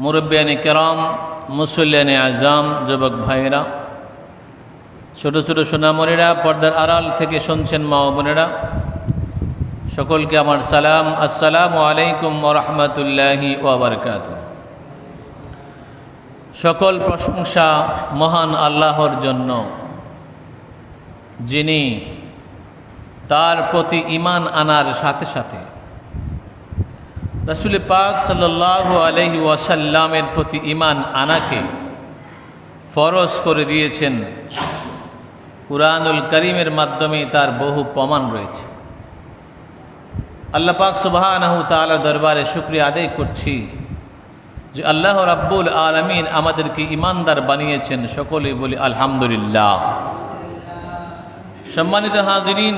মুরব্বিয়ানে কেরাম, মুসল্লিয়ানে আজাম, যুবক ভাইয়েরা, ছোট ছোট সোনামণিরা, পর্দার আড়াল থেকে শুনছেন মা ও বোনেরা, সকলকে আমার সালাম। আসসালামু আলাইকুম ওয়া রাহমাতুল্লাহি ওয়া বারাকাতুহু। সকল প্রশংসা মহান আল্লাহর জন্য, যিনি তার প্রতি ঈমান আনার সাথে সাথে রাসূল পাক সাল্লাল্লাহু আলাইহি ওয়াসাল্লামের প্রতি ঈমান আনাকে ফরজ করে দিয়েছেন। কুরআনুল কারীমের মাধ্যমে তার বহু প্রমাণ রয়েছে। আল্লাহ পাক সুবহানাহু তাআলার দরবারে শুকরিয়া আদায় করছি যে আল্লাহ রাব্বুল আলামিন আমাদেরকে ঈমানদার বানিয়েছেন। সকলেই বলি আলহামদুলিল্লাহ। সম্মানিত হাজিরিন,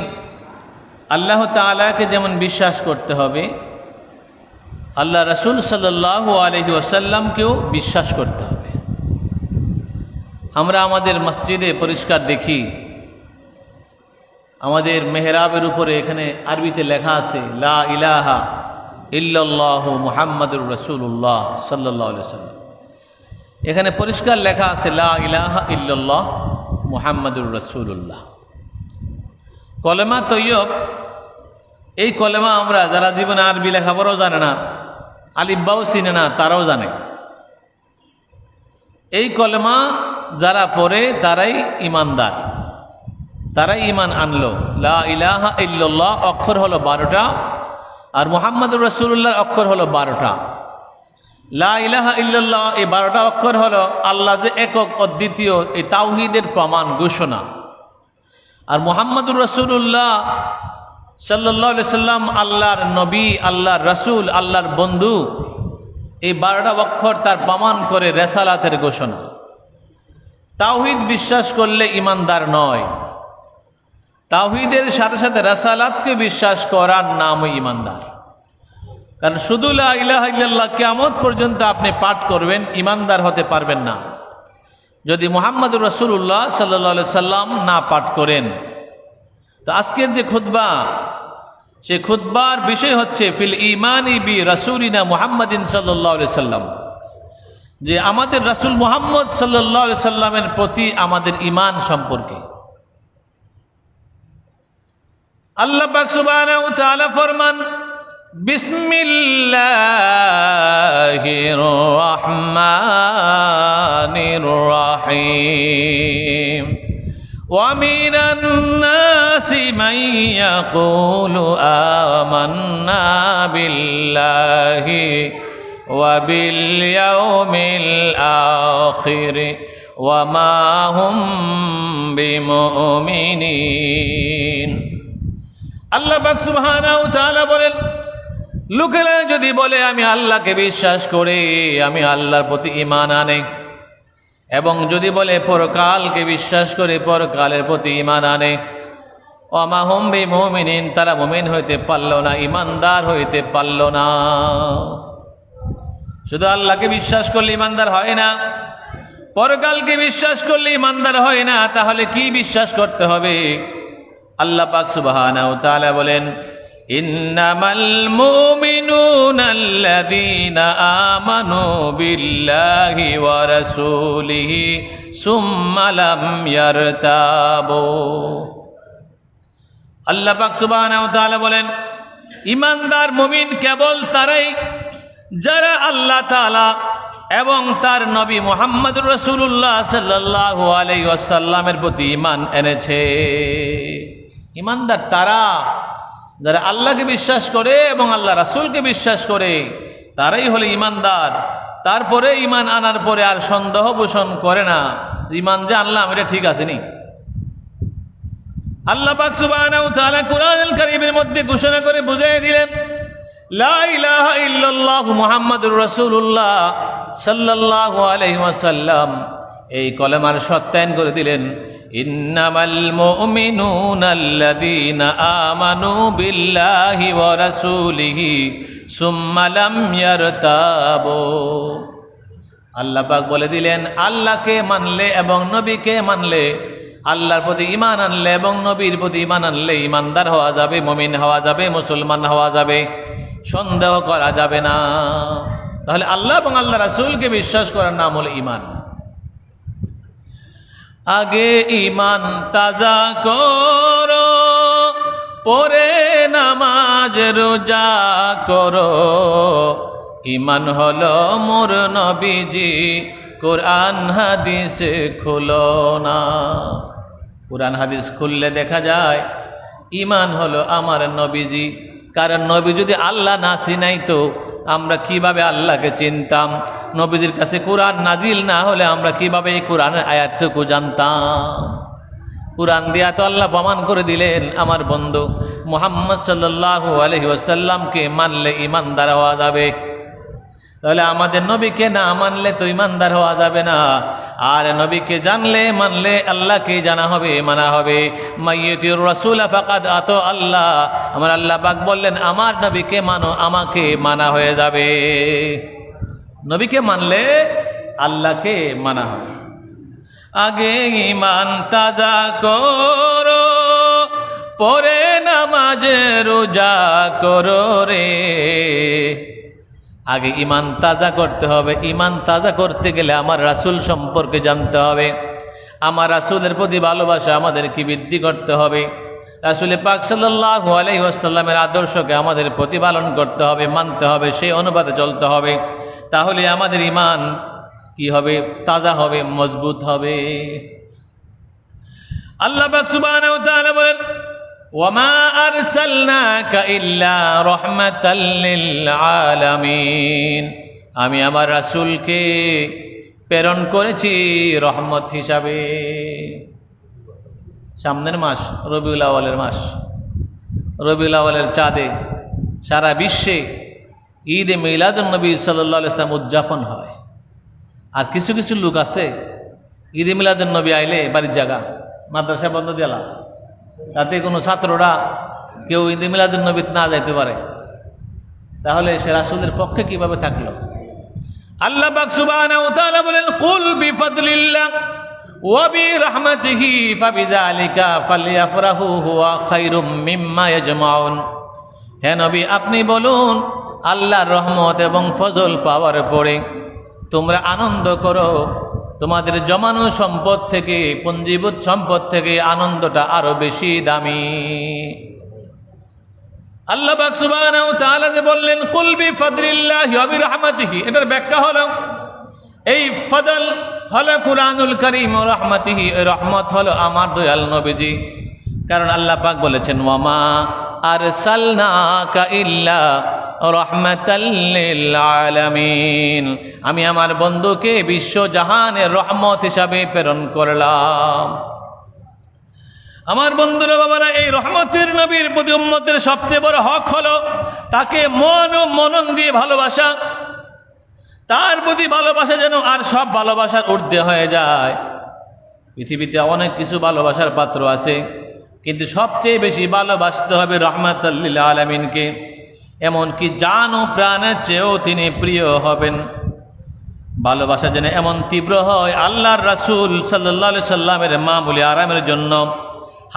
আল্লাহ তাআলাকে যেমন বিশ্বাস করতে হবে, আল্লাহ রাসূল সাল্লাল্লাহু আলাইহি ওয়াসাল্লামকেও বিশ্বাস করতে হবে। আমরা আমাদের মসজিদে পরিষ্কার দেখি, আমাদের মেহরাবের উপরে এখানে আরবিতে লেখা আছে লা ইলাহা ইল্লাল্লাহু মুহাম্মাদুর রাসূলুল্লাহ সাল্লাল্লাহু আলাইহি ওয়াসাল্লাম। এখানে পরিষ্কার লেখা আছে লা ইলাহা ইল্লাল্লাহ মুহাম্মাদুর রাসূলুল্লাহ। কলেমা তৈয়ব, এই কলেমা আমরা যারা জীবনে আরবি লেখাপড়াও জানে না, আলিফ বাও চিনে না, তারাও জানে। এই কলেমা যারা পড়ে তারাই ঈমানদার, তারাই ঈমান আনলো। লা ইলাহা ইল্লাল্লাহ অক্ষর হলো 12টা, আর মুহাম্মাদুর রাসূলুল্লাহ অক্ষর হলো 12টা। লা ইলাহা ইল্লাল্লাহ এই 12টা অক্ষর হলো আল্লাহ যে একক অদ্বিতীয়, এই তাওহীদের প্রমাণ ঘোষণা। আর মুহাম্মাদুর রাসূলুল্লাহ সাল্লাল্লাহু আলাইহি সাল্লাম আল্লাহর নবী, আল্লাহর রাসূল, আল্লাহর বন্ধু, এই 12টা অক্ষর তার প্রমাণ করে রেসালাতের ঘোষণা। তাওহীদ বিশ্বাস করলে ঈমানদার নয়, তাওহীদের সাথে সাথে রেসালাতকে বিশ্বাস করার নামই ঈমানদার। কারণ শুধু লা ইলাহা ইল্লাল্লাহ কিয়ামত পর্যন্ত আপনি পাঠ করবেন, ঈমানদার হতে পারবেন না যদি মুহাম্মাদুর রাসূলুল্লাহ সাল্লাল্লাহু আলাইহি সাল্লাম না পাঠ করেন। তো আজকের যে খুতবা, সে খুতবার বিষয় হচ্ছে ফিল ঈমানি বি রাসূলিনা মুহাম্মাদিন সাল্লাল্লাহু আলাইহি সাল্লাম, যে আমাদের রাসূল মুহাম্মদ সাল্লাল্লাহু আলাইহি সাল্লামের প্রতি আমাদের ঈমান সম্পর্কে। আল্লাহ পাক সুবহানাহু ওয়া তাআলা ফরমান, বিসমিল্লাহির রহমানির রহিম। وَمِنَ النَّاسِ مَن يَقُولُ آمَنَّا بِاللَّهِ وَبِالْيَوْمِ الْآخِرِ وَمَا هُمْ بِمُؤْمِنِينَ। আল্লাহ পাক সুবহানাহু ওয়া তাআলা বলেন, লোকেরা যদি বলে আমি আল্লাহকে বিশ্বাস করি, আমি আল্লাহর প্রতি ঈমান আনে, এবং যদি বলে পরকালকে বিশ্বাস করে, পরকালের প্রতি ঈমান আনে, ওমা হুম বিমুমিনিন, তারা মুমিন হইতে পারল না, ঈমানদার হইতে পারল না। শুধু আল্লাহকে বিশ্বাস করলে ঈমানদার হয় না, পরকালকে বিশ্বাস করলে ঈমানদার হয় না, তাহলে কি বিশ্বাস করতে হবে? আল্লাহ পাক সুবহানাহু ওয়া তাআলা বলেন, ইন্নামাল মুমিনুনা আল্লাযীনা আমানু বিল্লাহি ওয়া রাসূলিহি সুম্মা লাম ইয়ারতাবু। আল্লাহ পাক সুবহানাহু ওয়া তাআলা বলেন, ঈমানদার মুমিন কেবল তারাই যারা আল্লাহ তাআলা এবং তার নবী মুহাম্মদুর রাসূলুল্লাহ সাল্লাল্লাহু আলাইহি ওয়াসাল্লামের প্রতি ঈমান এনেছে। ঈমানদার তারা যারা আল্লাহকে বিশ্বাস করে এবং আল্লাহ রাসূলকে বিশ্বাস করে, তারাই হলো ঈমানদার। তারপরে ঈমান আনার পরে আর সন্দেহ পোষণ করে না, ঈমান যে আনলাম এটা ঠিক আছে নি। আল্লাহ পাক সুবহানাহু ওয়া তাআলা কুরআনুল কারীমের মধ্যে ঘোষণা করে বুঝিয়ে দিলেন, লা ইলাহা ইল্লাল্লাহ মুহাম্মাদুর রাসূলুল্লাহ সাল্লাল্লাহু আলাইহি ওয়াসাল্লাম, এই কলেমার সত্যায়ন করে দিলেন। ইন্নামাল মুমিনুনা আল্লাযীনা আমানু বিল্লাহি ওয়া রাসূলিহি সুম্মা লাম ইয়ারতাবু। আল্লাহ পাক বলে দিলেন, আল্লাহকে মানলে এবং নবীকে মানলে, আল্লাহর প্রতি ঈমান আনলে এবং নবীর প্রতি ঈমান আনলে ঈমানদার হওয়া যাবে, মুমিন হওয়া যাবে, মুসলমান হওয়া যাবে, সন্দেহ করা যাবে না। তাহলে আল্লাহ এবং আল্লাহ রাসূলকে বিশ্বাস করার নাম হলো ঈমান। আগে ঈমান তাজা করো, পরে নামাজ রোজা করো। ঈমান হলো মোর নবীজি, কোরআন হাদিস খুলো না। কোরআন হাদিস খুললে দেখা যায় ঈমান হলো আমার নবীজি। কারণ নবী যদি আল্লাহ না চিনাইতো আমরা কিভাবে আল্লাহকে চিনতাম? নবীজির কাছে কোরআন নাজিল না হলে আমরা কিভাবে এই কোরআনের আয়াতটুকু জানতাম? কোরআন দিয়া তো আল্লাহ প্রমাণ করে দিলেন আমার বন্ধু মুহাম্মদ সাল্লাল্লাহু আলাইহি ওয়াসাল্লামকে মানলে ঈমানদার হওয়া যাবে। তাহলে আমাদের নবীকে না মানলে তো ঈমানদার হওয়া যাবে না। আর নবীকে জানলে মানলে আল্লাহকে জানা হবে, মানা হবে। মাইয়ুতির রাসূল ফাকাদ আতা আল্লাহ, আমার আল্লাহ পাক বললেন আমার নবীকে মানো, আমাকে মানা হয়ে যাবে। নবীকে মানলে আল্লাহকে মানা হবে। আগে ঈমান তাজা করো, পরে নামাজ রোজা করো রে। আগে ঈমান তাজা করতে হবে। ঈমান তাজা করতে গেলে আমার রাসূল সম্পর্কে জানতে হবে। আমার রাসূলের প্রতি ভালোবাসা আমাদেরকে বৃদ্ধি করতে হবে। রাসূল পাক সাল্লাল্লাহু আলাইহি ওয়াসাল্লামের আদর্শকে আমাদের প্রতিপালন করতে হবে, মানতে হবে, সেই অনুপাতে চলতে হবে। তাহলে আমাদের ঈমান কি হবে? তাজা হবে, মজবুত হবে। আল্লাহ পাক সুবহানাহু ওয়া তাআলা বলেন, ওয়ামা আরসালনাকা ইল্লা রাহমাতাল লিল আলামিন। আমি আমার রাসূলকে প্রেরণ করেছি রহমত হিসাবে। সামনের মাস রবিউল আউয়ালের মাস। রবিউল আউয়ালের চাঁদে সারা বিশ্বে ঈদে মিলাদুন নবী সাল্লাল্লাহু আলাইহি ওয়াসাল্লাম উদযাপন হয়। আর কিছু কিছু লোক আছে ঈদে মিলাদুন নবী আইলে বাড়ির জায়গা মাদ্রাসা বন্ধ দিলা, তাতে কোনো ছাত্ররা কেউ ঈদে মিলাদুন নবী না যাইতে পারে। তাহলে সে রাসূলের পক্ষে কিভাবে থাকলো? আল্লাহ পাক সুবহানাহু ওয়া তাআলা বলেন, কুল বিফাদলিল্লাহ ওয়া বিরহমাতিহি ফাবিযালিকা ফালইফরাহু হুয়া খায়রুম মিম্মা ইয়াজমাউন। হে নবী, আপনি বলুন আল্লাহর রহমত এবং ফজল পাওয়ার পরে তোমরা আনন্দ করো। তোমাদের জমানো সম্পদ থেকে, পুঞ্জীভূত সম্পদ থেকে আনন্দটা আরো বেশি দামি। আল্লাহ পাক সুবহানাহু ওয়া তাআলা যে বললেন কুল বিফাদলিল্লাহি ওয়া বিরহমাতিহি, এটার ব্যাখ্যা হলো এই ফজল হলো কুরআনুল কারীম, ও রহমাতিহি, রহমত হলো আমার দয়াল নবীজি। কারণ আল্লাহ পাক বলেছেন ওয়ামা আরসালনাকা ইল্লা রাহমাতাল লিল আলামিন। আমি আমার বন্ধুকে বিশ্ব জাহানের রহমত হিসাবে প্রেরণ করলাম। আমার বন্ধুরা, বাবারা, এই রহমতের নবীর প্রতি উম্মতের সবচেয়ে বড় হক হলো তাকে মন ও মনন দিয়ে ভালোবাসা। তার প্রতি ভালোবাসা যেন আর সব ভালোবাসার ঊর্ধ্বে হয়ে যায়। পৃথিবীতে অনেক কিছু ভালোবাসার পাত্র আছে, কিন্তু সবচেয়ে বেশি ভালোবাসতে হবে রহমাতাল লিল আলামিনকে। এমনকি জান ও প্রাণের চেয়েও তিনি প্রিয় হবেন। ভালোবাসা যেন এমন তীব্র হয় আল্লাহর রাসূল সাল্লাল্লাহু আলাইহি সাল্লামের মামুলি আরামের জন্য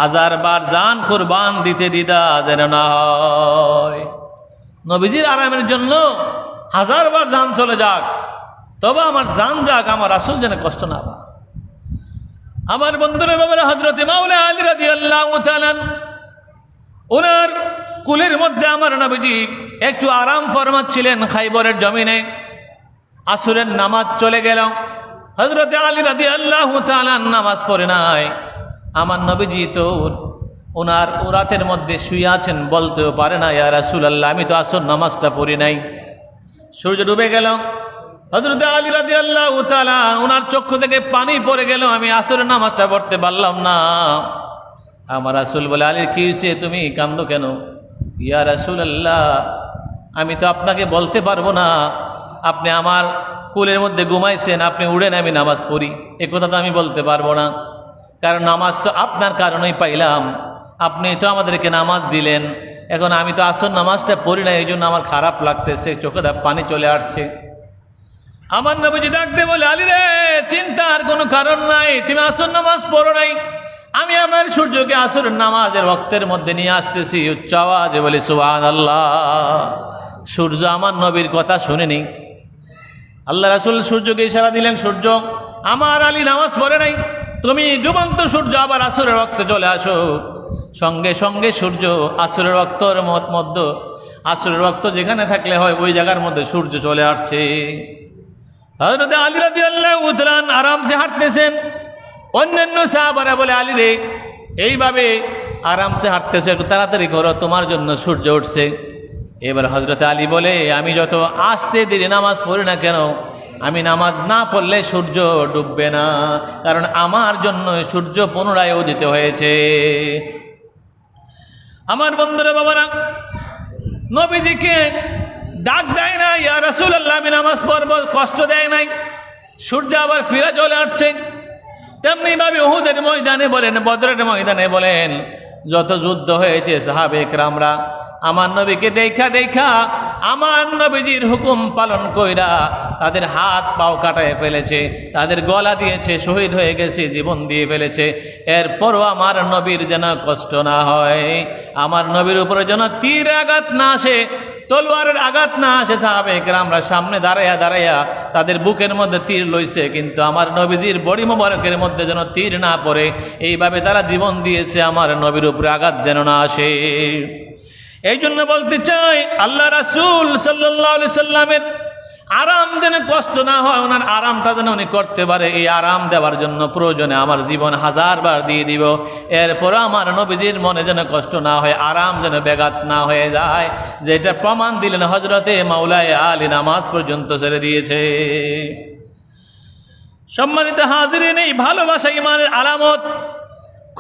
হাজারবার জান কুরবান দিতে দ্বিধা যেন না হয়। নবীজির আরামের জন্য হাজারবার জান চলে যাক, তবে আমার জান যাক, আমার রাসূল যেন কষ্ট না পায়। আমার বন্ধুরা, বাবারা, হযরত মাওলা আলী রাদিয়াল্লাহু তাআলা ওনার কুলের মধ্যে আমার নবীজি একটু আরাম ফরমাচ্ছিলেন খাইবরের জমিনে। আসরের নামাজ চলে গেল, হযরত আলী রাদিয়াল্লাহু তাআলা নামাজ পড়ে নাই। আমার নবীজি তো ওনার রাতের মধ্যে শুয়ে আছেন, বলতেও পারে না ইয়া রাসূলুল্লাহ আমি তো আসর নামাজটা পড়ি নাই। সূর্য ডুবে গেল, হযরত আলী রাদিয়াল্লাহু তাআলা ওনার চক্ষু থেকে পানি পড়ে গেল, আমি আসরের নামাজটা পড়তে পারলাম না। আমার রাসূল বলে, আলী কি হয়েছে, তুমি কান্দো কেন? ইয়া রাসূলুল্লাহ আমি তো আপনাকে বলতে পারবো না, আপনি আমার কুলের মধ্যে ঘুমাইছেন, আপনি উড়েন আমি নামাজ পড়ি, এ কথা তো আমি বলতে পারবো না। কারণ নামাজ তো আপনার কারণেই পাইলাম, আপনি তো আমাদেরকে নামাজ দিলেন। এখন আমি তো আসর নামাজটা পড়ি না, এই জন্য আমার খারাপ লাগতেছে, চোখে পানি চলে আসছে। আমার নবীজি ডাকতে বলে, আলী রে, চিন্তার কোনো কারণ নাই, তুমি আসর নামাজ পড়ো নাই, আমি আমার সূর্যকে আসরের নামাজের ওয়াক্তের মধ্যে নিয়ে আসতেছি। উচ্চ আওয়াজে বলে সুবহানাল্লাহ। সূর্য আমার নবীর কথা শুনেনি, আল্লাহ রাসূল সূর্যকে ইশারা দিলেন, সূর্য আমার আলী নামাজ পড়ে নাই, তুমি ডুবন্ত সূর্য আবার আসরের রক্তে চলে আসো। সঙ্গে সঙ্গে সূর্য আসরের রক্তর মধ্যে, আসরের রক্ত যেখানে থাকলে হয় ওই জায়গার মধ্যে সূর্য চলে আসছে। হযরত আলী রাদিয়াল্লাহু তাআলা আরামসে হাঁটতেছেন। অন্যান্য সাহাবারা বলে, আলী রে, এইভাবে আরামসে হাঁটতেছে, একটু তাড়াতাড়ি করো, তোমার জন্য সূর্য উঠছে। এবার হযরত আলী বলে, আমি যত আস্তে ধীরে নামাজ পড়ি না কেন, আমি নামাজ না পড়লে সূর্য ডুববে না, কারণ আমার জন্য সূর্য পুনরায় উদিত হয়েছে। আমার বন্ধুরা, বাবারা, নবীজিকে ডাক দেয় না, ইয়া রাসূলুল্লাহ আমি নামাজ পড়বো, কষ্ট দেয় নাই, সূর্য আবার ফিরে চলে আসছে। তেমনি ভাবে উহুদের ময়দানে বলেন, বদরের ময়দানে বলেন, যত যুদ্ধ হয়েছে সাহাবে কেরামরা আমার নবীকে দেখা দেখা আমার নবীজির হুকুম পালন কইরা তাদের হাত পাও কাটায় ফেলেছে, তাদের গলা দিয়েছে, শহীদ হয়ে গেছে, জীবন দিয়ে ফেলেছে। এরপরও আমার নবীর যেন কষ্ট না হয়, আমার নবীর উপরে যেন তীর আঘাত না আসে, তলোয়ারের আঘাত না আসে। সাহাবে কেরামরা সামনে দাঁড়াইয়া দাঁড়াইয়া তাদের বুকের মধ্যে তীর লইছে, কিন্তু আমার নবীজির বডি মোবারকের মধ্যে যেন তীর না পড়ে, এইভাবে তারা জীবন দিয়েছে, আমার নবীর উপরে আঘাত যেন না আসে। এই জন্য বলতে চাই, আল্লাহ রাসূল সাল্লাল্লাহু আলাইহি সাল্লামের আরাম যেন কষ্ট না হয়, ওনার আরামটা যেন উনি করতে পারে, এই আরাম দেওয়ার জন্য প্রয়োজনে আমার জীবন 1000বার দিয়ে দিব। এরপরও আমার নবীজির মনে যেন কষ্ট না হয়, আরাম যেন ব্যাঘাত না হয়ে যায়, যেটা প্রমাণ দিলেন হযরতে মাওলায়ে আলী নামাজ পর্যন্ত ছেড়ে দিয়েছে। সম্মানিত হাজিরিন, এই ভালোবাসা ইমানের আলামত।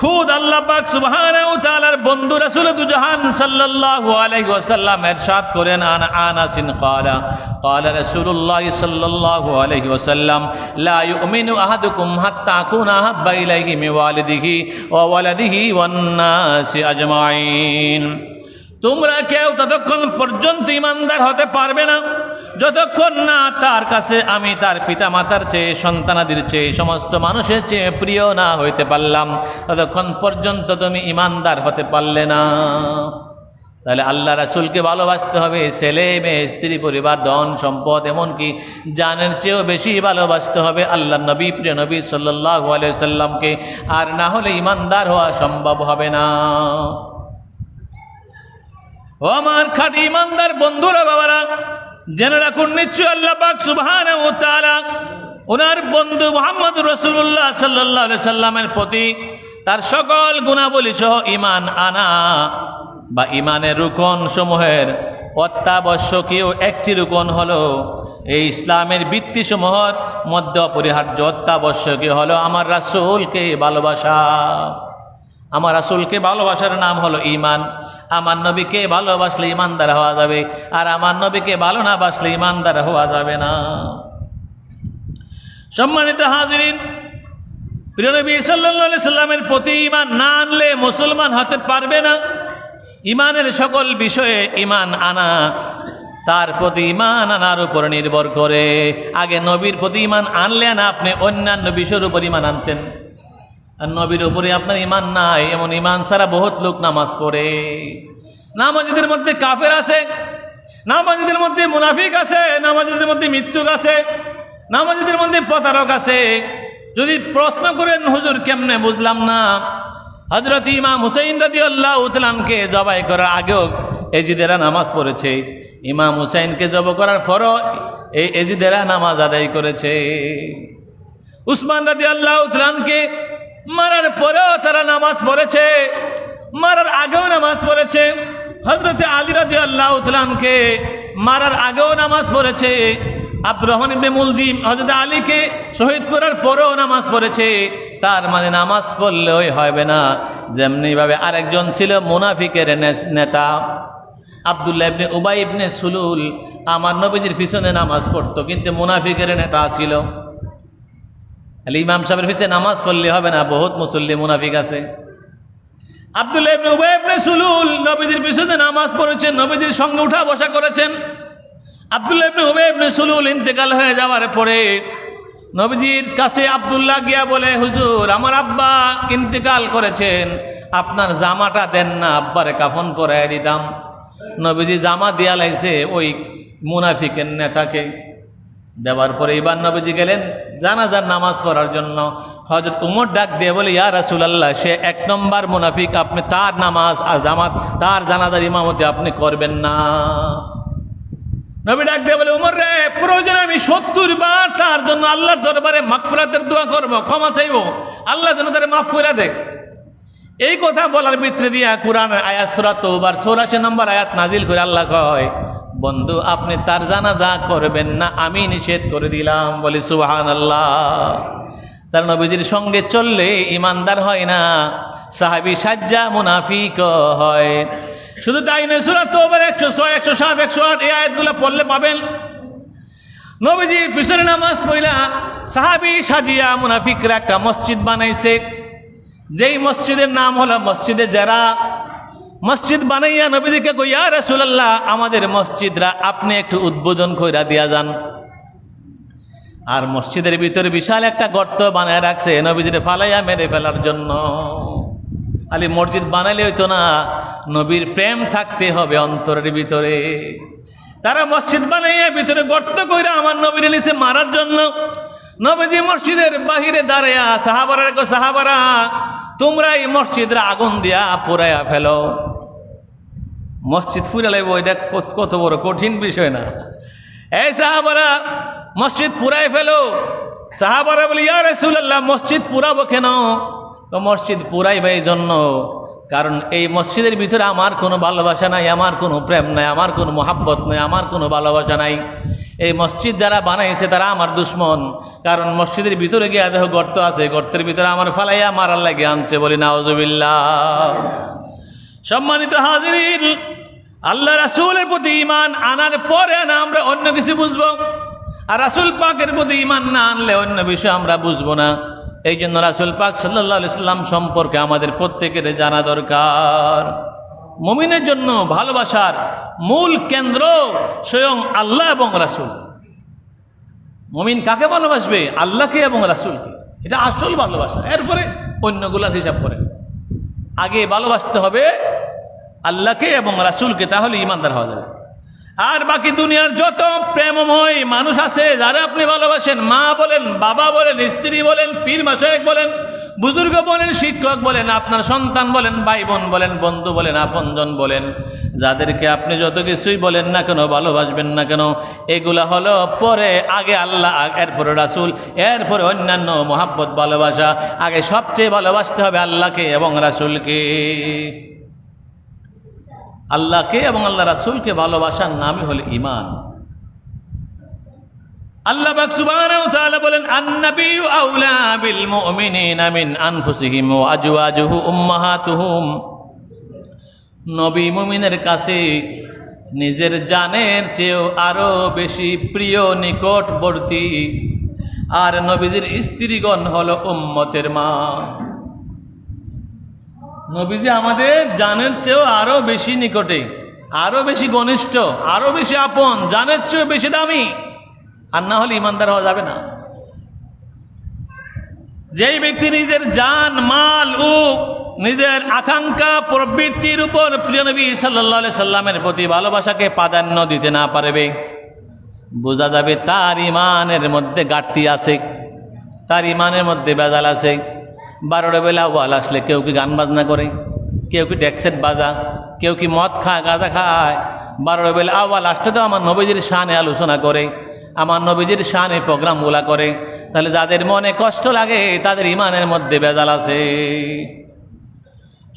খুদ আল্লাহ পাক সুবহানাহু ওয়া তাআলার বন্ধু রাসূল দু জাহান সাল্লাল্লাহু আলাইহি ওয়াসাল্লাম ইরশাদ করেন, আনাসিন ক্বালা ক্বালা রাসূলুল্লাহ সাল্লাল্লাহু আলাইহি ওয়াসাল্লাম, লা ইউমিনু আহাদুকুম হাত্তা আকুনা আহাব্বা ইলাইহি মিন ওয়ালিদিহি ওয়া ওয়ালাদিহি ওয়ান নাসি আজমাইন। তোমরা কেউ ততক্ষণ পর্যন্ত ঈমানদার হতে পারবে না যতক্ষণ না তার কাছে আমি তার পিতা মাতার চেয়ে, সন্তানাদির চেয়ে, সমস্ত মানুষের চেয়ে প্রিয় না হইতে পারলাম, ততক্ষণ পর্যন্ত তুমি ঈমানদার হতে পারলে না। তাহলে আল্লাহ রাসূলকে ভালোবাসতে হবে, ছেলে মেয়ে, স্ত্রী, পরিবার, ধন সম্পদ, এমনকি জানের চেয়েও বেশি ভালোবাসতে হবে আল্লাহ নবী, প্রিয় নবী সাল্লাল্লাহু আলাইহি সাল্লামকে। আর না হলে ঈমানদার হওয়া সম্ভব হবে না। ও আমার খাঁটি ঈমানদার বন্ধুরা, বাবারা, জেনে রাখুন, নিশ্চয় আল্লাহ পাক সুবহানাহু ওয়া তাআলা ওনার বন্ধু মুহাম্মদুর রাসূলুল্লাহ সাল্লাল্লাহু আলাইহি সাল্লামের প্রতি তার সকল গুণাবলী সহ ঈমান আনা বা ঈমানের রুকন সমূহের অত্যাবশ্যকীয় একটি রুকন হলো, এই ইসলামের ভিত্তিসমূহের মধ্যে অপরিহার্য অত্যাবশ্যকীয় হলো আমার রাসূলকে ভালোবাসা। আমার রাসূলকে ভালোবাসার নাম হলো ঈমান। আমার নবীকে ভালোবাসলে ঈমানদার হওয়া যাবে, আর আমার নবীকে ভালো না বাসলে ঈমানদার হওয়া যাবে না। সম্মানিত হাজিরিন, প্রিয় নবী সাল্লাল্লাহু আলাইহি সাল্লামের প্রতি ঈমান না আনলে মুসলমান হতে পারবে না। ঈমানের সকল বিষয়ে ঈমান আনা, তার প্রতি ঈমান আনার উপর নির্ভর করে। আগে নবীর প্রতি ঈমান আনলে না আপনি অন্যান্য বিষয়ের উপর ঈমান আনতেন। আর নবীর উপরে আপনার ঈমান নাই, এমন ঈমান ছাড়া বহুত লোক নামাজ পড়ে। নামাজীদের মধ্যে কাফের আছে, নামাজীদের মধ্যে মুনাফিক আছে, নামাজীদের মধ্যে মৃত্যুক আছে, নামাজীদের মধ্যে প্রতারক আছে। যদি প্রশ্ন করেন, হুজুর কেমনে বুঝলাম না, হযরত ইমাম হুসাইন রাদিয়াল্লাহু তাআলাকে জবাই করার আগেও এজিদেরা নামাজ পড়েছে, ইমাম হুসাইনকে জবাই করার পরও এই এজিদেরা নামাজ আদায় করেছে। উসমান রাদিয়াল্লাহু তাআলাকে মারার পরেও তারা নামাজ পড়েছে, মারার আগেও নামাজ পড়েছে। হযরত আলী রাদিয়াল্লাহু তাআলাকে মারার আগেও নামাজ পড়েছে। আব্দুর রহমান ইবনে মুলজিম হযরত আলীকে শহীদ করার পরেও নামাজ পড়েছে। তার মানে নামাজ পড়লেই হবে না। যেমনিভাবে আরেকজন ছিল মুনাফিকের নেতা, আব্দুল্লাহ ইবনে উবাই ইবনে সুলুল, আমার নবীজির পিছনে নামাজ পড়তো, কিন্তু মুনাফিকের নেতা ছিল। ইমাম সাহেবের পিছনে নামাজ পড়লে হবে না, বহুত মুসল্লি মুনাফিক আছে। আব্দুল্লাহ ইবনে উবাই ইবনে সুলুল নবীজির পিছনে নামাজ পড়েছেন, নবীজির সঙ্গে উঠা বসা করেছেন। আব্দুল্লাহ ইবনে উবাই ইবনে সুলুল ইন্তেকাল হয়ে যাওয়ার পরে নবীজির কাছে আব্দুল্লাহ গিয়া বলে, হুজুর আমার আব্বা ইন্তেকাল করেছেন, আপনার জামাটা দেন না, আব্বারে কাফন পরাইয়া দিতাম। নবীজি জামা দিয়া লাইছে ওই মুনাফিকের নেতাকে। দেওয়ার পরে এবার নবীজি গেলেন জানাজার নামাজ পড়ার জন্য। হযরত উমর ডাক দিয়ে বলে, ইয়া রাসূলুল্লাহ, সে 1 নম্বর মুনাফিক, আপনি তার নামাজ আর জামাত, তার জানাজার ইমামতি আপনি করবেন না। নবী ডাক দিয়ে বলে, উমর রে, প্রয়োজনে আমি 70 বার তার জন্য আল্লাহর দরবারে মাগফিরাতের দোয়া করব, ক্ষমা চাইব, আল্লাহ যেন তারে মাফ করে দেয়। এই কথা বলার ভিতরে দিয়া কুরআনের আয়াত সূরা তাওবার 84 নম্বর আয়াত নাজিল করে আল্লাহ কয়, বন্ধু আপনি তার জানাজা করবেন না, আমি নিষেধ করে দিলাম। বলি সুবহানাল্লাহ। তার নবীজির সঙ্গে চললে ইমানদার হয় না, সাহাবী সাজ্জা মুনাফিক হয়। শুধু তাই নয়, সূরা তাওবার 106, 107, 108 এই আয়াতগুলো পড়লে পাবেন নবীজির পিছনে নামাজ পড়লা সাহাবী সাজিয়া মুনাফিকরা একটা মসজিদ বানাইছে, যেই মসজিদের নাম হলো মসজিদে যারা। মসজিদ বানাইয়া নবীজিকে কই, ইয়া রাসূলুল্লাহ, আমাদের মসজিদরা আপনি একটু উদ্বোধন কইরা দিয়া যান। আর মসজিদের ভিতরে বিশাল একটা গর্ত বানায় রাখছে নবীজির ফালাইয়া মেরে ফেলার জন্য। খালি মসজিদ বানাইলে হইতো না, নবীর প্রেম থাকতে হবে অন্তরের ভিতরে। তারা মসজিদ বানাইয়া ভিতরে গর্ত কইরা আমার নবীর নিচে মারার জন্য। নবীজি মসজিদের বাহিরে দাঁড়াইয়া সাহাবারা কো, সাহাবারা তোমরা এই মসজিদরা আগুন দিয়া পোড়াইয়া ফেলো। মসজিদ ফুরা লাগবো, এটা কত বড় কঠিন বিষয় না। এই সাহাবারা মসজিদ পুরাই ফেলো। সাহাবারা বলি, ইয়া রাসূলুল্লাহ, মসজিদ পুরাবো কেন? তো মসজিদ পুরাইবে এই জন্য, কারণ এই মসজিদের ভিতরে আমার কোনো ভালোবাসা নাই, আমার কোনো প্রেম নাই, আমার কোনো মহাব্বত নাই, আমার কোনো ভালোবাসা নাই। এই মসজিদ যারা বানাইছে তারা আমার দুশ্মন, কারণ মসজিদের ভিতরে গিয়ে দেখো গর্ত আছে, গর্তের ভিতরে আমার ফালাইয়া মারার লাগে আনছে। বলি নাউজুবিল্লাহ। সম্মানিত হাজিরিন, আল্লাহ রাসূলের প্রতি ঈমান আনার পরে না আমরা অন্য কিছু বুঝবো, আর রাসূল পাকের প্রতি ঈমান না আনলে অন্য বিষয় আমরা বুঝবো না। এই জন্য রাসূল পাক সাল্লাল্লাহু আলাইহি সাল্লাম সম্পর্কে আমাদের প্রত্যেকের জানা দরকার। মুমিনের জন্য ভালোবাসার মূল কেন্দ্র স্বয়ং আল্লাহ এবং রাসূল। মুমিন কাকে ভালোবাসবে? আল্লাহকে এবং রাসূলকে, এটা আসল ভালোবাসা। এরপরে অন্যগুলার হিসাব করে আগে ভালোবাসতে হবে আল্লাহকে এবং রাসূলকে, তাহলে ঈমানদার হওয়া যাবে। আর বাকি দুনিয়ার যত প্রেমময় মানুষ আছে যারা আপনি ভালোবাসেন, মা বলেন, বাবা বলেন, স্ত্রী বলেন, পীর মাশায়েখ বলেন, বুজুর্গ বলেন, শিক্ষক বলেন, আপনার সন্তান বলেন, ভাই বোন বলেন, বন্ধু বলেন, আপনজন বলেন, যাদেরকে আপনি যত কিছুই বলেন না কেন, ভালোবাসবেন না কেন, এগুলা হলো পরে, আগে আল্লাহ, এরপরে রাসূল, এরপরে অন্যান্য মহাব্বত ভালোবাসা। আগে সবচেয়ে ভালোবাসতে হবে আল্লাহকে এবং রাসূলকে। আল্লাহকে এবং আল্লাহ রাসূলকে ভালোবাসার নামই হলো ঈমান। আল্লাহ পাক সুবহানাহু ওয়া তাআলা বলেন, আন-নাবিয়্যু আউলা বিল মুমিনিনা মিন আনফুসিহিম ওয়া আজওয়াজুহু উম্মাহাতুহুম। নবী মুমিনের কাছে নিজের জানের চেয়েও আরো বেশি প্রিয়, নিকটবর্তী। আর নবীজির স্ত্রীগণ হলো উম্মতের মা। নবীজি আমাদের জানের চেয়েও আরো বেশি নিকটে, আরো বেশি ঘনিষ্ঠ, আরো বেশি আপন, জানের চেয়েও বেশি দামি। আর না হলে ঈমানদার হওয়া যাবে না। যেই ব্যক্তি নিজের জান, মাল ও নিজের আকাঙ্ক্ষা প্রবৃত্তির উপর প্রিয় নবী সাল্লাল্লাহু আলাইহি সাল্লামের প্রতি ভালোবাসাকে প্রাধান্য দিতে না পারবে, বোঝা যাবে তার ঈমানের মধ্যে ঘাটতি আছে, তার ঈমানের মধ্যে ভেজাল আছে। 12টা বেলা ওয়াল আসলে কেউ কি গান বাজনা করে, কেউ কি ডেক্সেট বাজা, কেউ কি মদ খায়, গাঁজা খায়। 12টা বেলা আওয়াল আসতে তো আমার নবীজির শানে আলোচনা করে, আমার নবীজির শানে প্রোগ্রামগুলা করে। তাহলে যাদের মনে কষ্ট লাগে তাদের ঈমানের মধ্যে ভেজাল আছে।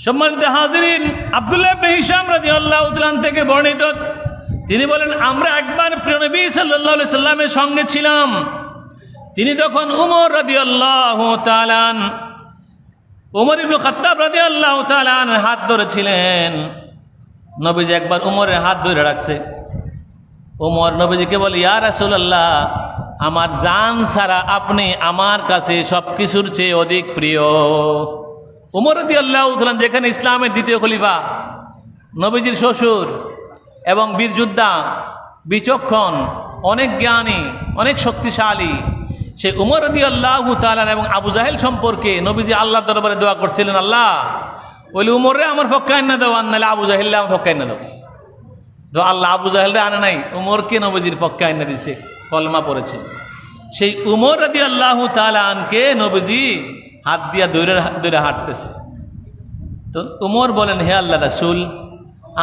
সম্মানিত হাজিরিন, আব্দুল্লাহ ইবনে হিশাম রাদিয়াল্লাহু তাআলা থেকে বর্ণিত, তিনি বলেন, আমরা একবার প্রিয় নবী সাল্লাল্লাহু আলাইহি সাল্লামের সঙ্গে ছিলাম। তিনি তখন উমর রাদিয়াল্লাহু তাআলা, উমর ইবনে খাত্তাব রাদিয়াল্লাহু তাআলা হাত ধরেছিলেন। নবীজি একবার উমরের হাত ধরে রাখছে। উমর নবীজিকে বলে, ইয়া রাসূলুল্লাহ, আমার জান ছাড়া আপনি আমার কাছে সব কিছুর চেয়ে অধিক প্রিয়। উমর রাদিয়াল্লাহু তাআলা যেখানে ইসলামের দ্বিতীয় খলিফা, নবীজির শ্বশুর এবং বীর যোদ্ধা, বিচক্ষণ, অনেক জ্ঞানী, অনেক শক্তিশালী, সে উমর রাদিয়াল্লাহু তাআলা এবং আবু জাহেল সম্পর্কে নবীজি আল্লাহর দরবারে দোয়া করছিলেন, আল্লাহ বলি উমরে আমার পক্ষে আইনা দাও, আর নাহলে আবু জাহেলরে আমার পক্ষে আইনা দাও। তো আল্লাহ আবু জাহেলরে আনে নাই, উমরকে নবীজির পক্ষে আইনা দিছে। কলমা পড়েছে। সেই উমর রাদিয়াল্লাহু তাআলা আনকে নবীজি হাত দিয়া দৌড়ে হাঁটতেছে। তো উমর বলেন, হে আল্লাহ রাসূল,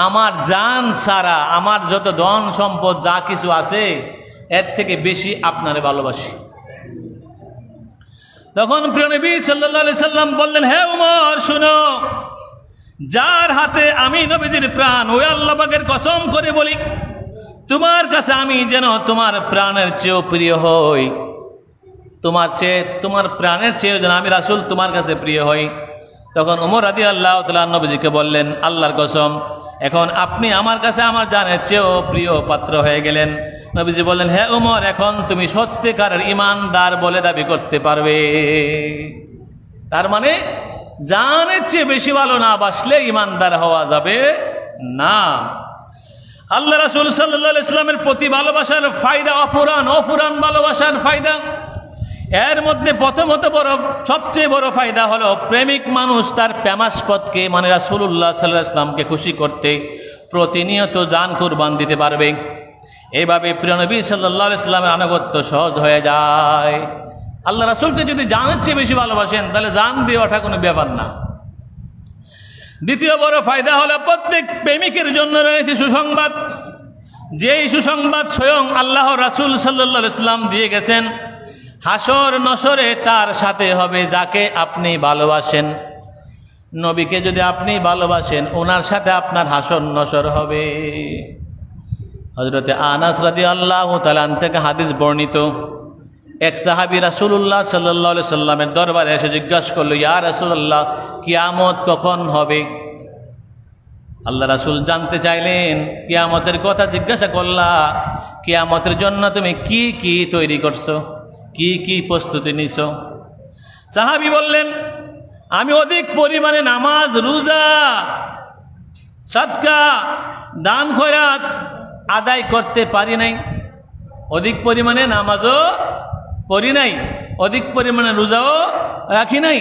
আমার জান সারা আমার যত ধন সম্পদ যা কিছু আছে এর থেকে বেশি আপনারে ভালোবাসি। তখন প্রিয় নবী সাল্লাল্লাহু আলাইহি সাল্লাম বললেন, হে উমর শুনো, যার হাতে আমি নবীজির প্রাণ, ওই আল্লাহ পাকের কসম করে বলি, তোমার কাছে আমি যেন তোমার প্রাণের চেয়েও প্রিয় হই, তোমার প্রাণের চেয়েও যেন আমি রাসূল তোমার কাছে প্রিয় হই। তখন উমর রাদিয়াল্লাহু তাআলা নবীজিকে বললেন, আল্লাহর কসম, এখন আপনি আমার কাছে আমার জানের চেয়েও প্রিয় পাত্র হয়ে গেলেন। নবীজি বললেন, হে উমর, এখন তুমি সত্যিকারের ইমানদার বলে দাবি করতে পারবে। তার মানে জানের চেয়ে বেশি ভালো না বাসলে ইমানদার হওয়া যাবে না। আল্লাহ রাসূল সাল্লাল্লাহু আলাইহি ওয়াসাল্লামের প্রতি ভালোবাসার ফায়দা অফুরান ভালোবাসার ফায়দা। এর মধ্যে প্রথমত সবচেয়ে বড় ফায়দা হলো, প্রেমিক মানুষ তার প্রেমাস্পদকে মানে রাসূলুল্লাহ সাল্লাল্লাহু আলাইহি ওয়াসাল্লামকে খুশি করতে প্রতিনিয়ত জান কুরবান দিতে পারবে। এইভাবে প্রিয় নবী সাল্লাল্লাহু আলাইহি ওয়াসাল্লামের আনুগত্য সহজ হয়ে যায়। আল্লাহ রাসূলকে যদি জানের চেয়ে বেশি ভালোবাসেন তাহলে জান দেওয়াটা কোনো ব্যাপার না। দ্বিতীয় বড় ফায়দা হলো, প্রত্যেক প্রেমিকের জন্য রয়েছে সুসংবাদ। যেই সুসংবাদ স্বয়ং আল্লাহ রাসূল সাল্লাল্লাহু আলাইহি ওয়াসাল্লাম দিয়ে গেছেন, হাসর নসরে তার সাথে হবে যাকে আপনি ভালোবাসেন। নবীকে যদি আপনি ভালোবাসেন, ওনার সাথে আপনার হাসর নসর হবে। হযরতে আনাস রাদিয়াল্লাহু তাআলা আনহু থেকে হাদিস বর্ণিত, এক সাহাবী রাসূলুল্লাহ সাল্লাল্লাহু আলাইহি সাল্লামের দরবারে এসে জিজ্ঞাসা করলো, ইয়া রাসূলুল্লাহ, কিয়ামত কখন হবে? আল্লাহ রাসূল জানতে চাইলেন, কিয়ামতের কথা জিজ্ঞাসা করলা, কিয়ামতের জন্য তুমি কি কি তৈরি করছো, কি কি প্রস্তুতি নিছো? সাহাবী বললেন, আমি অধিক পরিমাণে নামাজ, রোজা, সাদকা, দান খয়রাত আদায় করতে পারি নাই। অধিক পরিমাণে নামাজও পড়ি নাই, অধিক পরিমাণে রোজাও রাখি নাই,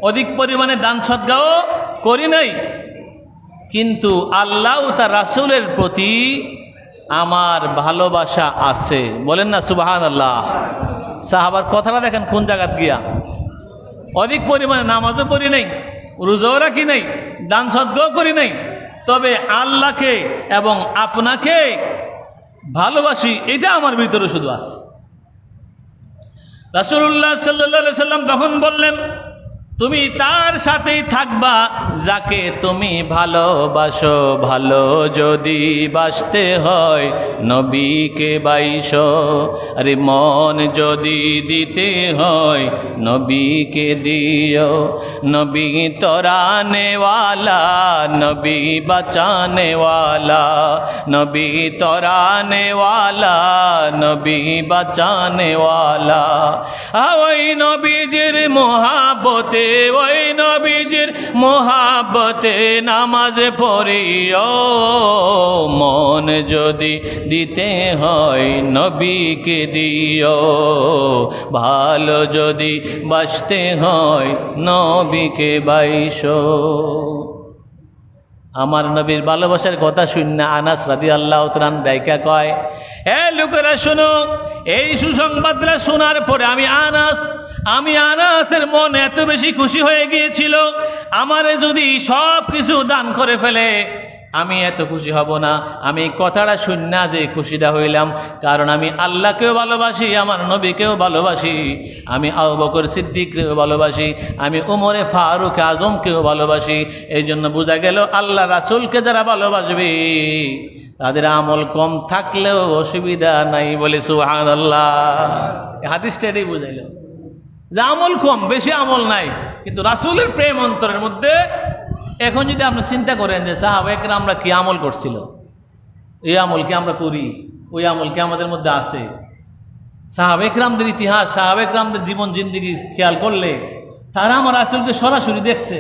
অধিক পরিমাণে দান সদকাও করি নাই, কিন্তু আল্লাহ ও তার রাসূলের প্রতি আমার ভালোবাসা আছে। বলেন না সুবহানাল্লাহ। সাহাবার কথাটা দেখেন কোন জায়গাত গিয়া। অধিক পরিমাণে নামাজও পড়ি নাই, রোজাও রাখি নাই, দান সদকাও করি নাই, তবে আল্লাহকে এবং আপনাকে ভালোবাসি, এটা আমার ভিতরে শুধু আছে। রাসূলুল্লাহ সাল্লাল্লাহু আলাইহি সাল্লাম তখন বললেন, তুমি তার সাথেই থাকবা যাকে তুমি ভালোবাসো। ভালো যদি বাসতে হয় নবীকে বাইসো, আরে মন যদি দিতে হয় নবীকে দিও। নবী তরানেওয়ালা, নবী বাঁচানেওয়ালা, নবী তরানেওয়ালা, নবী বাঁচানেওয়ালা। ওই নবীজির মোহাব্বতে, ওই নবীজির মোহাব্বতে নামাজ পড়িও। মন যদি দিতে হয় নবীকে দিও, ভালো যদি বাসতে হয় নবীকে বাইসো। আমার নবীর ভালোবাসার কথা শুনে আনাস রাদিয়াল্লাহু তাআলা ডাইকা কয়, এ লোকেরা শোনো, এই সুসংবাদটা শোনার পরে আমি আনাসের মন এত বেশি খুশি হয়ে গিয়েছিল, আমারে যদি সব কিছু দান করে ফেলে আমি এত খুশি হব না। আমি কথাটা শুননা যে খুশিটা হইলাম, কারণ আমি আল্লাহকেও ভালোবাসি, আমার নবীকেও ভালোবাসি, আমি আবু বকর সিদ্দিককেও ভালোবাসি, আমি উমরে ফারুক আজমকেও ভালোবাসি। এই জন্য বোঝা গেল আল্লাহ রাসূলকে যারা ভালোবাসবে তাদের আমল কম থাকলেও অসুবিধা নাই। বলে সুবহানাল্লাহ। এই হাদিসটা এটাই বুঝাইল যে আমল কম, বেশি আমল নাই, কিন্তু রাসূলের প্রেম অন্তরের মধ্যে। এখন যদি আপনি চিন্তা করেন যে সাহাবায়ে আমরা কি আমল করছিল, এই আমল কি আমরা করি, ওই আমল কি আমাদের মধ্যে আছে? সাহাবায়ে কেরামদের ইতিহাস, সাহাবায়ে কেরামদের জীবন জিন্দেগি খেয়াল করলে তারা আমার রাসূলকে সরাসরি দেখছে,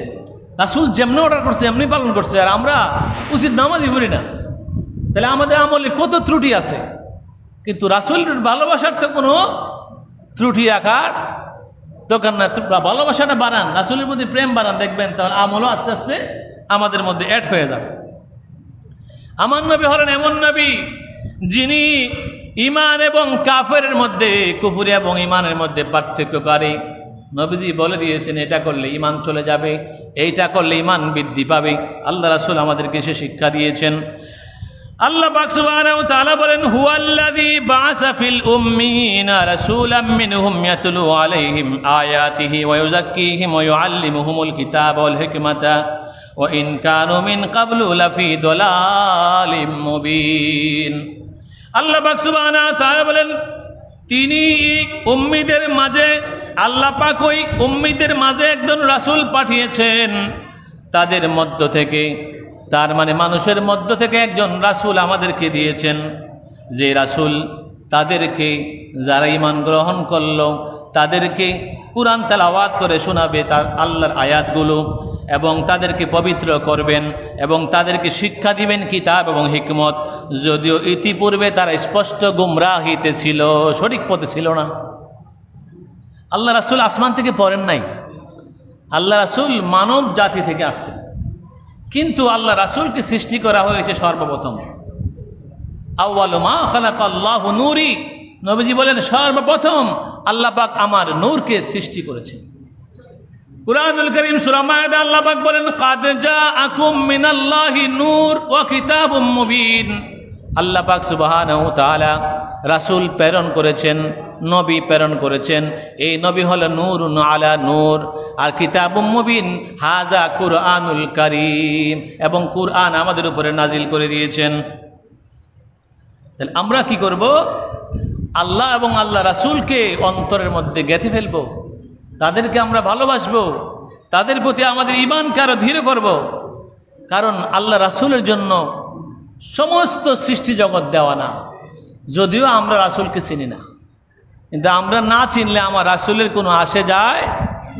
রাসূল যেমনি অর্ডার করছে এমনি পালন করছে, আর আমরা উচিত নামাজই পড়ি না। তাহলে আমাদের আমলে কত ত্রুটি আছে, কিন্তু রাসূলের ভালোবাসার তো কোনো ত্রুটি রাখার দরকার না। ভালোবাসাটা বাড়ান, রাসূলের প্রতি প্রেম বাড়ান, দেখবেন তাহলে আমলও আস্তে আস্তে আমাদের মধ্যে অ্যাড হয়ে যাবে। আমার নবী হলেন এমন নবী যিনি ইমান এবং কাফেরের মধ্যে, কুফর এবং ইমানের মধ্যে পার্থক্যকারী। নবীজি বলে দিয়েছেন এটা করলে ইমান চলে যাবে, এইটা করলে ইমান বৃদ্ধি পাবে। আল্লাহ রাসূল আমাদেরকে সে শিক্ষা দিয়েছেন। আল্লাহ পাক সুবহানাহু ওয়া তাআলা বলেন, হুয়াল্লাযী বা'আসা ফিল উম্মিয়িনা রাসূলাম মিনহুম ইয়াতলু আলাইহিম আয়াতিহি ওয়া ইউযাক্কিহিম ওয়া ইউআল্লিমুহুমুল কিতাবা ওয়াল হিকমাতা ওয়া ইন কানু মিন ক্বাবলু লাফি দালালিম মুবিন। আল্লাহ পাক সুবহানাহু ওয়া তাআলা বলেন, তিনি উম্মীদের মাঝে, আল্লাহ পাক ওই উম্মীদের মাঝে একজন রাসূল পাঠিয়েছেন তাদের মধ্য থেকে, তার মানে মানুষের মধ্য থেকে একজন রাসূল আমাদেরকে দিয়েছেন, যে রাসূল তাদেরকে, যারা ঈমান গ্রহণ করলো তাদেরকে কুরআন তেলাওয়াত করে শোনাবে তার আল্লাহর আয়াতগুলো, এবং তাদেরকে পবিত্র করবেন এবং তাদেরকে শিক্ষা দিবেন কিতাব এবং হিকমত। যদিও ইতিপূর্বে তারা স্পষ্ট গুমরাহিতে ছিল, সঠিক পথে ছিল না। আল্লাহ রাসূল আসমান থেকে পড়েন নাই, আল্লাহ রাসূল মানব জাতি থেকে আসছেন, কিন্তু আল্লাহ রাসূলকে সৃষ্টি করা হয়েছে সর্বপ্রথম। আউয়ালু মা খালাকাল্লাহু নূরি, নবীজি বলেন সর্বপ্রথম আল্লাহ পাক আমার নূরকে সৃষ্টি করেছেন। কুরআনুল কারীম সূরা মায়েদা আল্লাহ পাক বলেন, কাদ জাআকুম মিনাল্লাহি নূর ওয়া কিতাবুম মুবিন। আল্লাহ পাক সুবহানাহু ওয়া তাআলা রাসূল প্রেরণ করেছেন, নবী প্রেরণ করেছেন। এই নবী হলো নূরুন আলা নূর, আর কিতাবুম মুবিন হাযা কুরআনুল কারীম, এবং কুরআন আমাদের উপরে নাজিল করে দিয়েছেন। তাহলে আমরা কি করব? আল্লাহ এবং আল্লাহ রাসূলকে অন্তরের মধ্যে গেঁথে ফেলব, তাদেরকে আমরা ভালোবাসবো, তাদের প্রতি আমাদের ঈমানকে আরো দৃঢ় করব। কারণ আল্লাহ রাসূলের জন্য সমস্ত সৃষ্টি জগৎ দেওয়া না। যদিও আমরা রাসূলকে চিনি না, কিন্তু আমরা না চিনলে আমার রাসূলের কোনো আসে যায়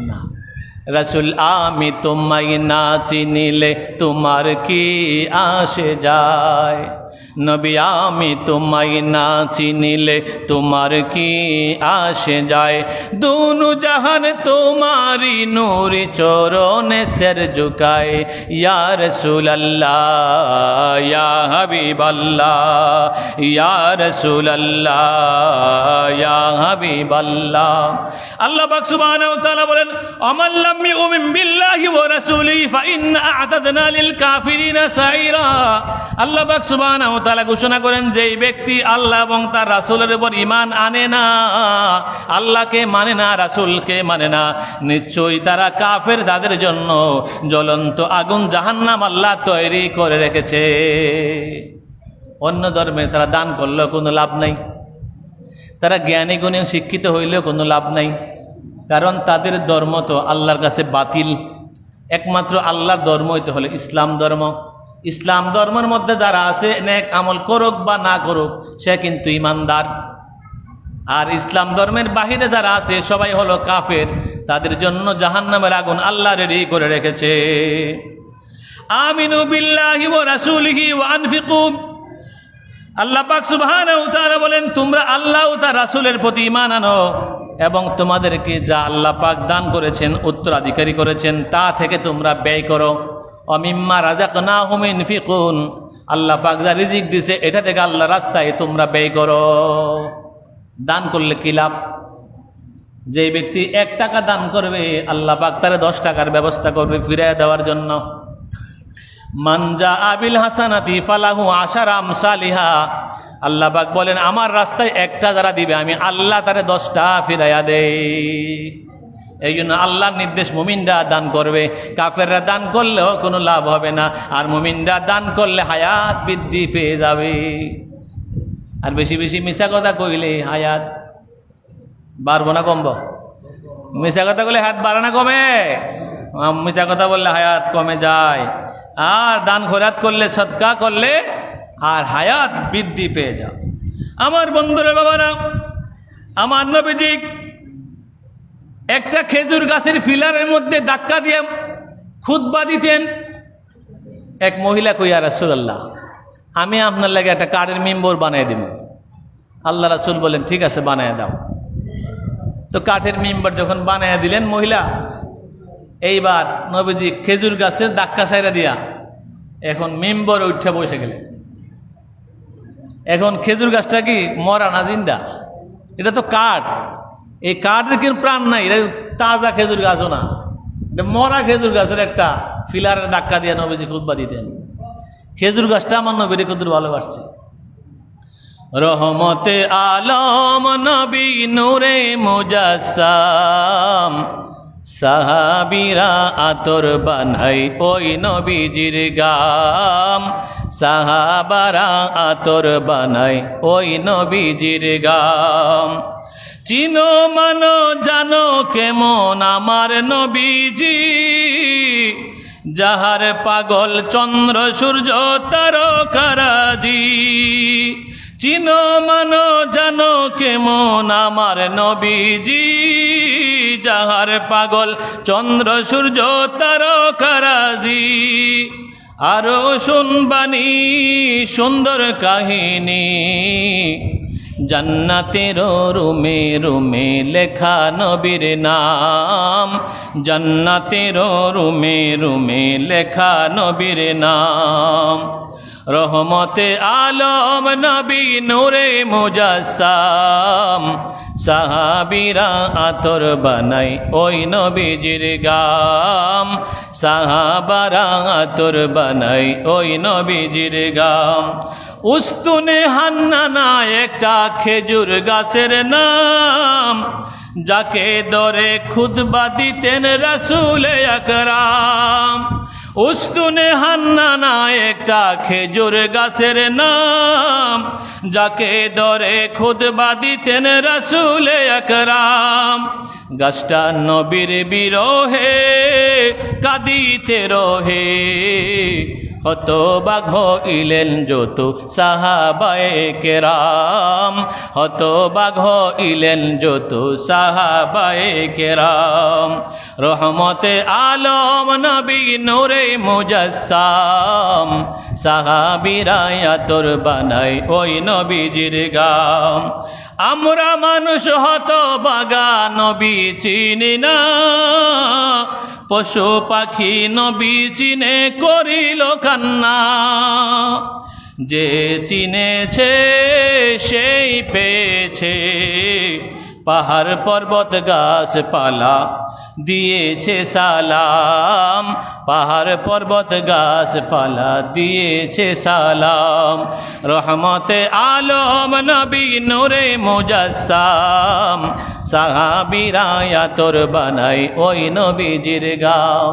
না। রাসূল আমি তোমায় না চিনিলে তোমার কি আসে যায়, নবী আমি তোমায় না চিনিলে তোমার কি আসে যায়। দুনু জাহান তোমারি নূরি চরণে সির ঝুকায়ে, ইয়া রাসূলুল্লাহ ইয়া হাবিবাল্লাহ, ইয়া রাসূলুল্লাহ ইয়া হাবিবাল্লাহ। আল্লাহ পাক সুবহানাহু ওয়া তাআলা বলেন, আমান লাম ইউমিন বিল্লাহি ওয়া রাসূলিহি ফাইন্না আ'তাদনা লিল কাফিরিনা সাইরা। আল্লাহ পাক সুবহানাহু ওয়া তাআলা ঘোষণা করেন, যেই ব্যক্তি আল্লাহ এবং তার রাসূলের উপর ঈমান আনে না, আল্লাহকে মানে না, রাসূলকে মানে না, নিশ্চয়ই তারা কাফের, তাদের জন্য জ্বলন্ত আগুন জাহান্নাম আল্লাহ তৈরি করে রেখেছে। অন্য ধর্মে তারা দান করলেও কোনো লাভ নাই, তারা জ্ঞানী গুণী শিক্ষিত হইলেও কোনো লাভ নাই, কারণ তাদের ধর্ম তো আল্লাহর কাছে বাতিল। একমাত্র আল্লাহর ধর্ম হইতে হলে ইসলাম ধর্ম। ইসলাম ধর্মের মধ্যে যারা আছে, নেক আমল করুক বা না করুক, সে কিন্তু ইমানদার। আর ইসলাম ধর্মের বাহিরে যারা আছে সবাই হলো কাফের, তাদের জন্য জাহান্নামের আগুন আল্লাহ রেডি করে রেখেছে। আমিনু বিল্লাহি ওয়া রাসূলিহি ওয়া আনফিকু। আল্লাহ পাক সুবহানাহু ওয়া তাআলা বলেন, তোমরা আল্লাহ ও তার রাসূলের প্রতি ঈমান আনো এবং তোমাদেরকে যা আল্লাহ পাক দান করেছেন, উত্তরাধিকারী করেছেন, তা থেকে তোমরা ব্যয় করো। অমিম্মা রাযাকনাহুম ইনফিকুন, আল্লাহ পাক যা রিজিক দিয়েছে এটা থেকে আল্লাহ রাস্তায় তোমরা ব্যয় করো। দান করলে কি লাভ? যে ব্যক্তি 1 টাকা দান করবে, আল্লাহ পাক তারে 10 টাকার ব্যবস্থা করবে ফিরিয়ে দেওয়ার জন্য। মান জাআ বিল হাসানাতি ফালাহু আশারা আমসালিহা। আল্লাহ পাক বলেন, আমার রাস্তায় 1টা যারা দিবে, আমি আল্লাহ তারে 10টা ফিরাইয়া দেই। এই জন্য আল্লাহর নির্দেশ, মুমিনরা দান করবে। কাফেররা দান করলেও কোনো লাভ হবে না, আর মুমিনরা দান করলে হায়াত বৃদ্ধি পেয়ে যাবে। আর বেশি বেশি মিশা কথা কইলে হায়াত বাড়বো না কমবো? মিশা কথা বলে হায়াত বাড়ে না কমে? মিশা কথা বললে হায়াত কমে যায়। আর দান খয়রাত করলে, সদকা করলে আর হায়াত বৃদ্ধি পেয়ে যাও। আমার বন্ধুরা, বাবারা, আমার নবীজি একটা খেজুর গাছের ফিলারের মধ্যে ধাক্কা দিয়ে খুতবা দিতেন। এক মহিলা কই, ইয়া রাসূলুল্লাহ, আমি আপনার লাগে একটা কাঠের মিম্বর বানিয়ে দিব। আল্লাহ রাসূল বলেন, ঠিক আছে বানিয়ে দাও। তো কাঠের মিম্বর যখন বানিয়ে দিলেন মহিলা, এইবার নবীজি খেজুর গাছের ধাক্কা সাইরা দিয়া এখন মিম্বরে উঠে বসে গেলেন। এখন খেজুর গাছটা কি মরা না জিন্দা? এটা তো কাঠ, এই কাঠের কিন্তু প্রাণ নাই, এটা তাজা খেজুর গাছও না, এটা মরা খেজুর গাছের একটা ফিলারের ধাক্কা দিয়ে নবীজি খুতবা দিতেন। খেজুর গাছটা আমার নবীরে কত ভালোবাসছে। রহমতে আলম নবী নূরে মুজাসসাম, সাহাবীরা আতর বানাই ওই নবীজির গাম, সাহাবারা আতর বানাই ওই নবীজির গাম। চিনো মানো জানো কেমন আমার নবীজি, যাহার পাগল চন্দ্র সূর্য তারকারাজি। চিনো মানো জানো কেমন আমার নবীজি, যাহার পাগল চন্দ্র সূর্য তারকারাজি। আরো শুনবানি সুন্দর কাহিনী, জান্নাতের রুমে রুমে লেখা নবীর নাম, জান্নাতের রুমে রুমে লেখা নবীর নাম। রহমতে আলম নবী নূরে মুজাসসাম, সাহাবীরা আতর বানাই ওই নবীজির গাম, সাহাবারা আতর বানাই ওই নবীজির গাম। উস্তুনে হান্নানা একটা খেজুর গাছের নাম, যাকে ধরে খুতবা দিতেন রাসূল আকরাম। উস্তুনে হান্নানা একটা খেজুর গাছের নাম, যাকে ধরে খুতবা দিতেন রাসূল আকরাম। গাছটা নবীর বিরহে কাঁদিতে রহে, হতবাক হইলেন যত সাহাবায়ে কেরাম, হতবাক হইলেন যত সাহাবায়ে কেরাম। রহমতে আলম নবী নূরে মুজাসসাম, সাহাবীরা আতর বানাই ওই নবীজির গাম। আমরা মানুষ হতভাগা নবী চিনি না, পশু পাখি নবী চিনে করিল কান্না। যে চিনেছে সেই পেয়েছে, পাহাড় পর্বত গাছপালা দিয়েছে সালাম, পাহাড় পর্বত গাছপালা দিয়েছে সালাম। রহমতে আলম নবী নূরে মুজাসসাম, সাহাবীরা আতর বানাই ওই নবীজির গাম।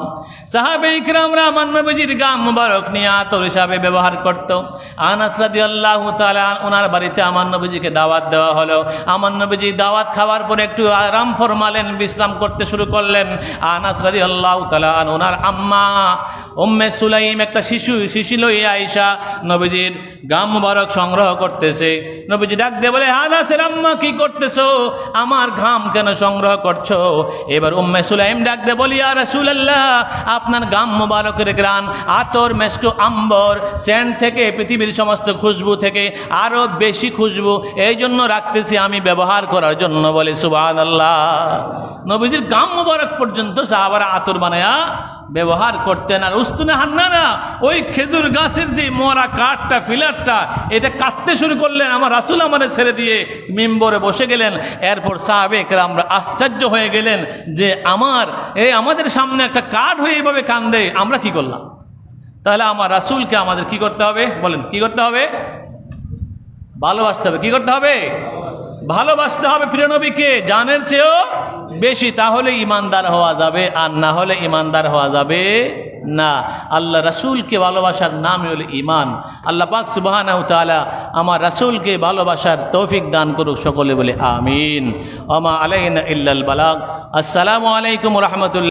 সাহাবে ইকরামরা আমার নবীজির গাম মুবারক নিয়ে আতর হিসাবে ব্যবহার করত। আনাস রাদিয়াল্লাহু তাআলা ওনার বাড়িতে আমার নবীজিকে দাওয়াত দেওয়া হলো। আমার নবীজি দাওয়াত খাওয়ার পরে একটু আরাম ফরমালেন, বিশ্রাম করতে শুরু করলেন। আনাস রাদিয়াল্লাহু তাআলা ওনার আম্মা উম্মে সুলাইম একটা শিশি লইয়া আয়েশা নবীজির গাম মুবারক সংগ্রহ করতেছে। নবীজি ডাক দিয়ে বলে, আনাসের আম্মা কি করতেছো, আমার ঘাম কেন সংগ্রহ করছো? এবার উম্মে সুলাইম ডাক দিয়ে বলি, ইয়া রাসূলুল্লাহ, আপনার গাম মুবারকের ঘ্রাণ আতর মেস্ক আম্বর সেন্ট থেকে পৃথিবীর সমস্ত খুশবু থেকে আরো বেশি খুশবু, এই জন্য রাখতেছি আমি ব্যবহার করার জন্য। বলে সুবহানাল্লাহ। নবীজির গাম মুবারক পর্যন্ত সাহাবারা আতর বানায়া ব্যবহার করতেন। আর উস্তুনে হান্নানা ওই খেজুর গাছের যে মরা কাঠটা ফিলারটা, এটা কাটতে শুরু করলেন। আমার রাসূল আমাদের ছেড়ে দিয়ে মিম্বরে বসে গেলেন। এরপর সাহাবে কেরামরা আশ্চর্য হয়ে গেলেন যে আমাদের সামনে একটা কাঠ হয়ে এইভাবে কান্দে, আমরা কি করলাম? তাহলে আমার রাসূলকে আমাদের কি করতে হবে? বলেন, কি করতে হবে? ভালোবাসতে হবে। কি করতে হবে? ভালোবাসতে হবে প্রিয় নবীকে জানের চেয়েও বেশি, তাহলে ইমানদার হওয়া যাবে, আর না হলে ইমানদার হওয়া যাবে না। আল্লাহ রাসূলকে ভালোবাসার নামই হলো ঈমান। আল্লাহ পাক সুবহানাহু ওয়া তাআলা আমার রাসূলকে ভালোবাসার তৌফিক দান করুক, সকলে বলে আমিন। ওয়া মা আলাইনা ইল্লাল বালাগ। আসসালামু আলাইকুম ওয়া রাহমাতুল্লাহ।